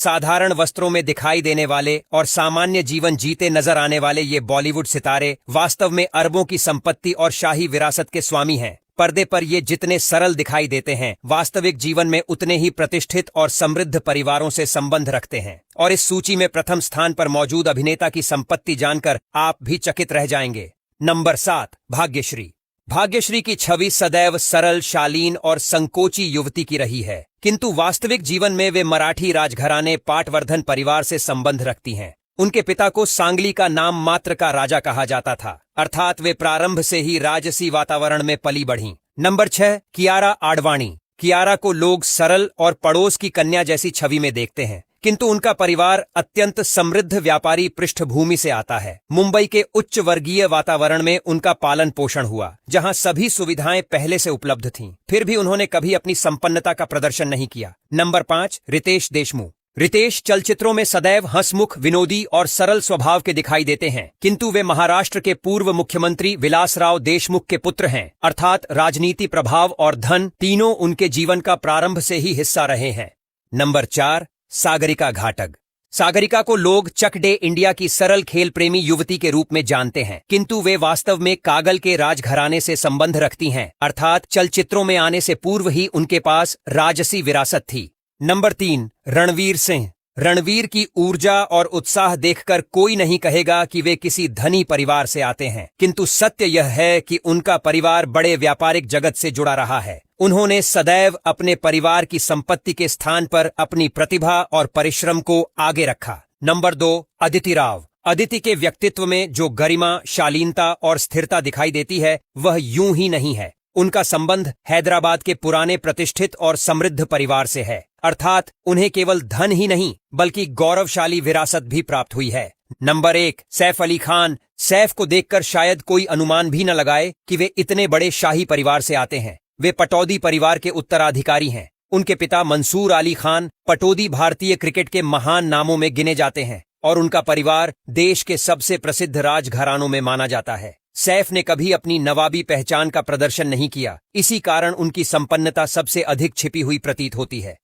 साधारण वस्त्रों में दिखाई देने वाले और सामान्य जीवन जीते नजर आने वाले ये बॉलीवुड सितारे वास्तव में अरबों की संपत्ति और शाही विरासत के स्वामी हैं। पर्दे पर ये जितने सरल दिखाई देते हैं, वास्तविक जीवन में उतने ही प्रतिष्ठित और समृद्ध परिवारों से संबंध रखते हैं। और इस सूची में प्रथम स्थान पर मौजूद अभिनेता की संपत्ति जानकर आप भी चकित रह जाएंगे। नंबर 7, भाग्यश्री। भाग्यश्री की छवि सदैव सरल, शालीन और संकोची युवती की रही है, किंतु वास्तविक जीवन में वे मराठी राजघराने पाटवर्धन परिवार से संबंध रखती हैं। उनके पिता को सांगली का नाम मात्र का राजा कहा जाता था, अर्थात वे प्रारंभ से ही राजसी वातावरण में पली बढ़ीं। नंबर 6, कियारा आडवाणी। कियारा को लोग सरल और पड़ोस की कन्या जैसी छवि में देखते हैं, किंतु उनका परिवार अत्यंत समृद्ध व्यापारी पृष्ठभूमि से आता है। मुंबई के उच्च वर्गीय वातावरण में उनका पालन पोषण हुआ, जहां सभी सुविधाएं पहले से उपलब्ध थीं। फिर भी उन्होंने कभी अपनी संपन्नता का प्रदर्शन नहीं किया। नंबर 5, रितेश देशमुख। रितेश चलचित्रों में सदैव हंसमुख, विनोदी और सरल स्वभाव के दिखाई देते हैं, किंतु वे महाराष्ट्र के पूर्व मुख्यमंत्री विलासराव देशमुख के पुत्र हैं, अर्थात राजनीति, प्रभाव और धन तीनों उनके जीवन का प्रारंभ से ही हिस्सा रहे हैं। नंबर 4, सागरिका घाटग। सागरिका को लोग चक डे इंडिया की सरल खेल प्रेमी युवती के रूप में जानते हैं, किंतु वे वास्तव में कागल के राजघराने से संबंध रखती हैं, अर्थात चलचित्रों में आने से पूर्व ही उनके पास राजसी विरासत थी। नंबर 3, रणवीर सिंह। रणवीर की ऊर्जा और उत्साह देखकर कोई नहीं कहेगा कि वे किसी धनी परिवार से आते हैं, किंतु सत्य यह है कि उनका परिवार बड़े व्यापारिक जगत से जुड़ा रहा है। उन्होंने सदैव अपने परिवार की संपत्ति के स्थान पर अपनी प्रतिभा और परिश्रम को आगे रखा। नंबर 2, अदिति राव। अदिति के व्यक्तित्व में जो गरिमा, शालीनता और स्थिरता दिखाई देती है, वह यूं ही नहीं है। उनका संबंध हैदराबाद के पुराने प्रतिष्ठित और समृद्ध परिवार से है, अर्थात उन्हें केवल धन ही नहीं बल्कि गौरवशाली विरासत भी प्राप्त हुई है। नंबर 1, सैफ अली खान। सैफ को देखकर शायद कोई अनुमान भी न लगाए कि वे इतने बड़े शाही परिवार से आते हैं। वे पटौदी परिवार के उत्तराधिकारी हैं। उनके पिता मंसूर अली खान पटौदी भारतीय क्रिकेट के महान नामों में गिने जाते हैं और उनका परिवार देश के सबसे प्रसिद्ध राजघरानों में माना जाता है। सैफ ने कभी अपनी नवाबी पहचान का प्रदर्शन नहीं किया, इसी कारण उनकी संपन्नता सबसे अधिक छिपी हुई प्रतीत होती है।